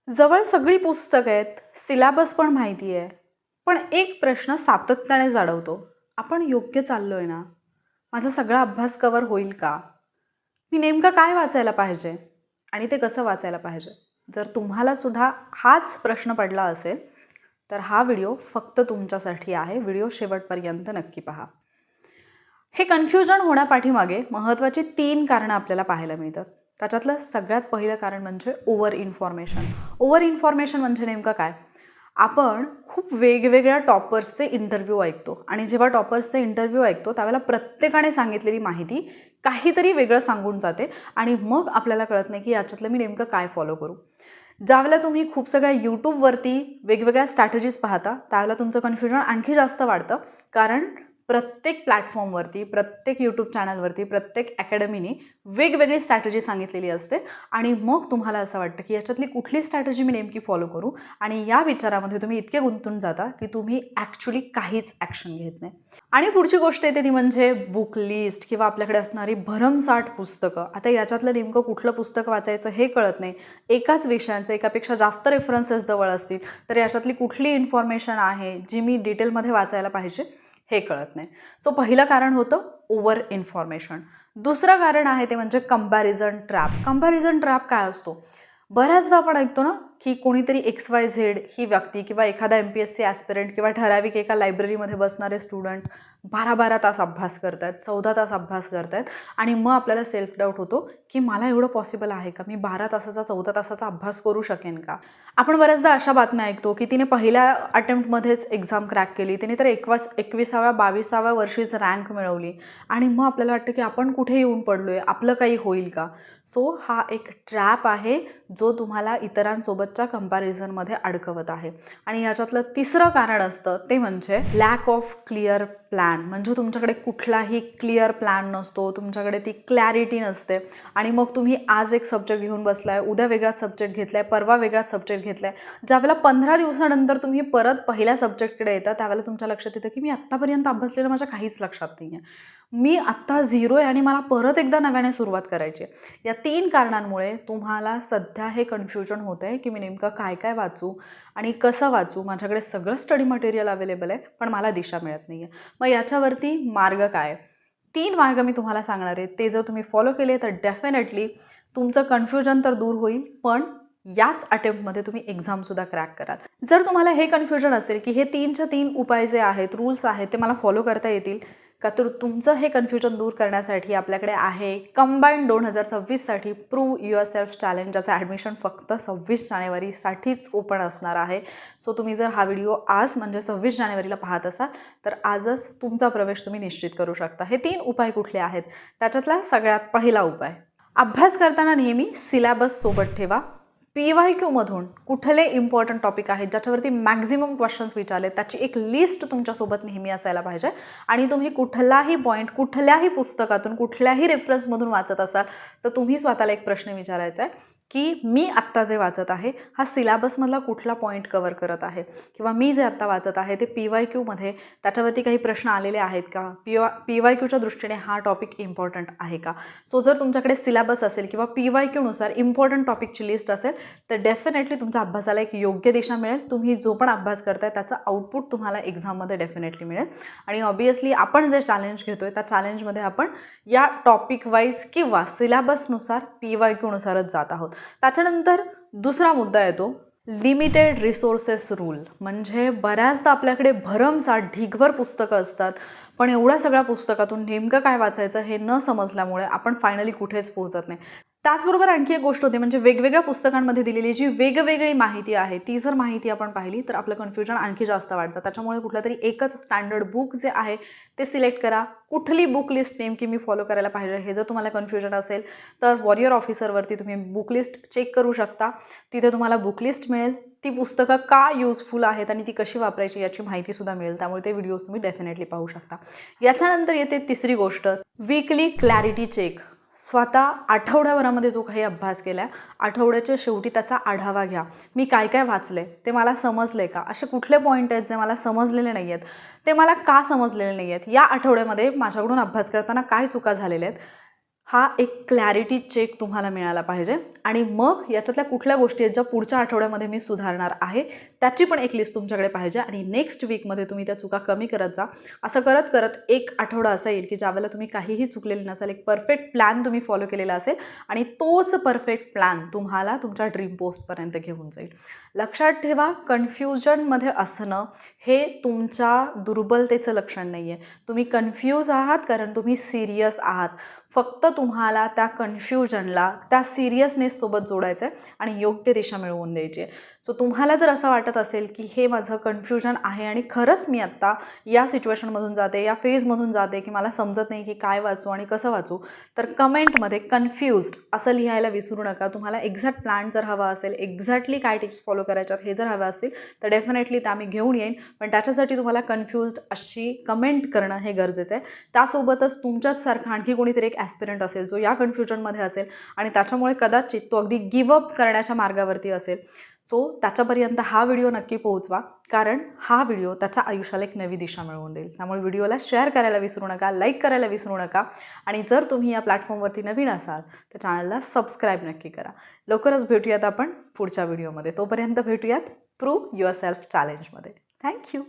जवळ सगळी पुस्तकं आहेत, सिलॅबस पण माहिती आहे. पण एक प्रश्न सातत्याने जाणवतो. आपण योग्य चाललोय ना? माझा सगळा अभ्यास कव्हर होईल का? मी नेमकं काय वाचायला पाहिजे? आणि ते कसं वाचायला पाहिजे? जर तुम्हाला सुद्धा हाच प्रश्न पडला असेल, तर हा व्हिडिओ फक्त तुमच्यासाठी आहे. व्हिडिओ शेवटपर्यंत नक्की पहा. हे कन्फ्युजन होण्यापाठीमागे महत्त्वाची 3 कारणं आपल्याला पाहायला मिळतात. त्याच्यातलं सगळ्यात पहिलं कारण म्हणजे ओव्हर इन्फॉर्मेशन. ओव्हर इन्फॉर्मेशन म्हणजे नेमकं काय? आपण खूप वेगवेगळ्या टॉपर्सचे इंटरव्ह्यू ऐकतो आणि जेव्हा टॉपर्सचे इंटरव्ह्यू ऐकतो त्यावेळेला प्रत्येकाने सांगितलेली माहिती काहीतरी वेगळं सांगून जाते आणि मग आपल्याला कळत नाही की याच्यातलं मी नेमकं काय फॉलो करू. ज्यावेळेला तुम्ही खूप सगळ्या यूट्यूबवरती वेगवेगळ्या स्ट्रॅटेजीज पाहता त्यावेळेला तुमचं कन्फ्युजन आणखी जास्त वाढतं. कारण प्रत्येक प्लॅटफॉर्मवरती, प्रत्येक यूट्यूब चॅनलवरती, प्रत्येक अकॅडमीने वेगवेगळी स्ट्रॅटेजी सांगितलेली असते आणि मग तुम्हाला असं वाटतं की याच्यातली कुठली स्ट्रॅटेजी मी नेमकी फॉलो करू. आणि या विचारामध्ये तुम्ही इतके गुंतून जाता की तुम्ही ॲक्च्युली काहीच ॲक्शन घेत नाही. आणि पुढची गोष्ट येते ती म्हणजे बुक लिस्ट किंवा आपल्याकडे असणारी भरमसाठ पुस्तकं. आता याच्यातलं नेमकं कुठलं पुस्तक वाचायचं हे कळत नाही. एकाच विषयांचे एकापेक्षा जास्त रेफरन्सेस जवळ असतील तर याच्यातली कुठली इन्फॉर्मेशन आहे जी मी डिटेलमध्ये वाचायला पाहिजे हे कळत नाही. सो पहिलं कारण होतं ओव्हर इन्फॉर्मेशन. दुसरं कारण आहे ते म्हणजे कंपॅरिझन ट्रॅप. कंपॅरिझन ट्रॅप काय असतो? बऱ्याचदा आपण ऐकतो ना की कोणीतरी XYZ ही व्यक्ती किंवा एखादा MPSC ॲस्पिरंट किंवा ठराविक एका लायब्ररीमध्ये बसणारे स्टुडंट 12-12 तास अभ्यास करतायत, 14 तास अभ्यास करतायत आणि मग आपल्याला सेल्फ डाऊट होतो की मला एवढं पॉसिबल आहे का? मी 12 तासाचा 14 तासाचा अभ्यास करू शकेन का? आपण बऱ्याचदा अशा बातम्या ऐकतो की तिने पहिल्या अटेम्प्टमध्येच एक्झाम क्रॅक केली, तिने तर 21व्या-22व्या वर्षीच रँक मिळवली आणि मग आपल्याला वाटतं की आपण कुठे येऊन पडलोय, आपलं काही होईल का? सो हा एक ट्रॅप आहे जो तुम्हाला इतरांसोबतच्या कंपॅरिझनमध्ये अडकवत आहे. आणि याच्यातलं तिसरं कारण असतं ते म्हणजे लॅक ऑफ क्लिअर प्लॅन. म्हणजे तुमच्याकडे कुठलाही क्लिअर प्लॅन नसतो, तुमच्याकडे ती क्लॅरिटी नसते आणि मग तुम्ही आज एक सब्जेक्ट घेऊन बसलाय, उद्या वेगळाच सब्जेक्ट घेतलाय, परवा वेगळाच सब्जेक्ट घेतलाय. ज्यावेळेला 15 दिवसानंतर तुम्ही परत पहिल्या सब्जेक्टकडे येता त्यावेळेला तुमच्या लक्षात येतं की मी आत्तापर्यंत अभ्यासलेलं माझ्या काहीच लक्षात नाही आहे. मी आत्ता झिरो आहे आणि मला परत एकदा नव्याने सुरुवात करायची आहे. या 3 कारणांमुळे तुम्हाला सध्या हे कन्फ्युजन होतं आहे की मी नेमकं काय काय वाचू आणि कसं वाचू. माझ्याकडे सगळं स्टडी मटेरियल अवेलेबल आहे पण मला दिशा मिळत नाही आहे. मग याच्यावरती मार्ग काय? 3 मार्ग मी तुम्हाला सांगणार आहे. ते जर तुम्ही फॉलो केले तर डेफिनेटली तुमचं कन्फ्युजन तर दूर होईल पण याच अटेम्प्टमध्ये तुम्ही एक्झामसुद्धा क्रॅक कराल. जर तुम्हाला हे कन्फ्युजन असेल की हे 3च्या 3 उपाय जे आहेत, रूल्स आहेत ते मला फॉलो करता येतील का, तर तुमचं हे कन्फ्युजन दूर करण्यासाठी आपल्याकडे आहे कंबाईंड 2026साठी प्रूव्ह युअर सेल्फ चॅलेंज, ज्याचं ॲडमिशन फक्त 26 जानेवारीसाठीच ओपन असणार आहे. सो तुम्ही जर हा व्हिडिओ आज म्हणजे 26 जानेवारीला पाहत असाल तर आजच तुमचा प्रवेश तुम्ही निश्चित करू शकता. हे 3 उपाय कुठले आहेत? त्याच्यातला सगळ्यात पहिला उपाय, अभ्यास करताना नेहमी सिलॅबस सोबत ठेवा. PYQमधून कुठले इम्पॉर्टंट टॉपिक आहेत ज्याच्यावरती मॅक्झिमम क्वेश्चन्स विचारले त्याची एक लिस्ट तुमच्यासोबत नेहमी असायला पाहिजे. आणि तुम्ही कुठलाही पॉईंट कुठल्याही पुस्तकातून कुठल्याही रेफरन्समधून वाचत असाल तर तुम्ही स्वतःला एक प्रश्न विचारायचा आहे की मी आत्ता जे वाचत आहे हा सिलॅबसमधला कुठला पॉईंट कव्हर करत आहे किंवा मी जे आत्ता वाचत आहे ते PYQमध्ये त्याच्यावरती काही प्रश्न आलेले आहेत का, PYQच्या दृष्टीने हा टॉपिक इम्पॉर्टंट आहे का. सो जर तुमच्याकडे सिलॅबस असेल किंवा PYQनुसार इम्पॉर्टंट टॉपिकची लिस्ट असेल तर डेफिनेटली तुमच्या अभ्यासाला एक योग्य दिशा मिळेल. तुम्ही जो पण अभ्यास करताय त्याचा आउटपुट तुम्हाला एक्झाममध्ये डेफिनेटली मिळेल. आणि ऑब्वियसली आपण जे चॅलेंज घेतोय त्या चॅलेंजमध्ये आपण या टॉपिक वाईज किंवा सिलॅबसनुसार PYQनुसारच जात आहोत. त्याच्यानंतर दुसरा मुद्दा येतो लिमिटेड रिसोर्सेस रूल. म्हणजे बऱ्याचदा आपल्याकडे भरमसाठ ढीगभर पुस्तकं असतात पण एवढ्या सगळ्या पुस्तकातून नेमकं काय वाचायचं हे न समजल्यामुळे आपण फायनली कुठेच पोहोचत नाही. त्याचबरोबर आणखी एक गोष्ट होती म्हणजे वेगवेगळ्या पुस्तकांमध्ये दिलेली जी वेगवेगळी माहिती आहे ती जर माहिती आपण पाहिली तर आपलं कन्फ्युजन आणखी जास्त वाढतं. त्याच्यामुळे कुठलं तरी एकच स्टँडर्ड बुक जे आहे ते सिलेक्ट करा. कुठली बुक लिस्ट नेमकी मी फॉलो करायला पाहिजे हे जर तुम्हाला कन्फ्युजन असेल तर वॉरियर ऑफिसरवरती तुम्ही बुक लिस्ट चेक करू शकता. तिथे तुम्हाला बुक लिस्ट मिळेल. ती पुस्तकं का यूजफुल आहेत आणि ती कशी वापरायची याची माहितीसुद्धा मिळेल. त्यामुळे ते व्हिडिओज तुम्ही डेफिनेटली पाहू शकता. याच्यानंतर येते तिसरी गोष्ट, वीकली क्लॅरिटी चेक. स्वतः आठवड्याभरामध्ये जो काही अभ्यास केला आहे आठवड्याच्या शेवटी त्याचा आढावा घ्या. मी काय काय वाचले ते मला समजले का, असे कुठले पॉईंट आहेत जे मला समजलेले नाही आहेत, ते मला का समजलेले नाही आहेत, या आठवड्यामध्ये माझ्याकडून अभ्यास करताना काय चुका झालेल्या आहेत हा एक क्लॅरिटी चेक तुम्हाला मिळाला पाहिजे आणि मग याच्यातल्या कुठल्या गोष्टी आहेत ज्या पुढच्या आठवड्यामध्ये मी सुधारणार आहे त्याची पण एक लिस्ट तुमच्याकडे पाहिजे आणि नेक्स्ट वीकमध्ये तुम्ही त्या चुका कमी करत जा. असं करत करत एक आठवडा असा येईल की ज्यावेळेला तुम्ही काहीही चुकलेलं नसाल, एक परफेक्ट प्लॅन तुम्ही फॉलो केलेला असेल आणि तोच परफेक्ट प्लॅन तुम्हाला तुमच्या ड्रीम पोस्टपर्यंत घेऊन जाईल. लक्षात ठेवा, कन्फ्युजनमध्ये असणं हे तुमच्या दुर्बलतेचं लक्षण नाही आहे. तुम्ही कन्फ्यूज आहात कारण तुम्ही सिरियस आहात. फक्त तुम्हाला त्या कन्फ्युजनला त्या सिरियसनेससोबत जोडायचं आहे आणि योग्य दिशा मिळवून द्यायची आहे. सो तुम्हाला जर असं वाटत असेल की हे माझं कन्फ्युजन आहे आणि खरंच मी आत्ता या सिच्युएशनमधून जाते, या फेजमधून जाते की मला समजत नाही की काय वाचू आणि कसं वाचू, तर कमेंटमध्ये कन्फ्युज्ड असं लिहायला विसरू नका. तुम्हाला एक्झॅक्ट प्लॅन जर हवा असेल, एक्झॅक्टली काय टिप्स फॉलो करायच्यात हे जर हव्या असतील तर डेफिनेटली त्या मी घेऊन येईन. पण त्याच्यासाठी तुम्हाला कन्फ्युज्ड अशी कमेंट करणं हे गरजेचं आहे. त्यासोबतच तुमच्याच सारखा आणखी कोणीतरी एक ॲस्पिरंट असेल जो या कन्फ्युजनमध्ये असेल आणि त्याच्यामुळे कदाचित तो अगदी गिवअप करण्याच्या मार्गावरती असेल, सो त्याच्यापर्यंत हा व्हिडिओ नक्की पोहोचवा, कारण हा व्हिडिओ त्याच्या आयुष्याला एक नवी दिशा मिळवून देईल. त्यामुळे व्हिडिओला शेअर करायला विसरू नका, लाईक करायला विसरू नका आणि जर तुम्ही या प्लॅटफॉर्मवरती नवीन असाल तर चॅनलला सबस्क्राईब नक्की करा. लवकरच भेटूयात आपण पुढच्या व्हिडिओमध्ये. तोपर्यंत भेटूयात प्रूव्ह युअरसेल्फ चॅलेंजमध्ये. थँक्यू.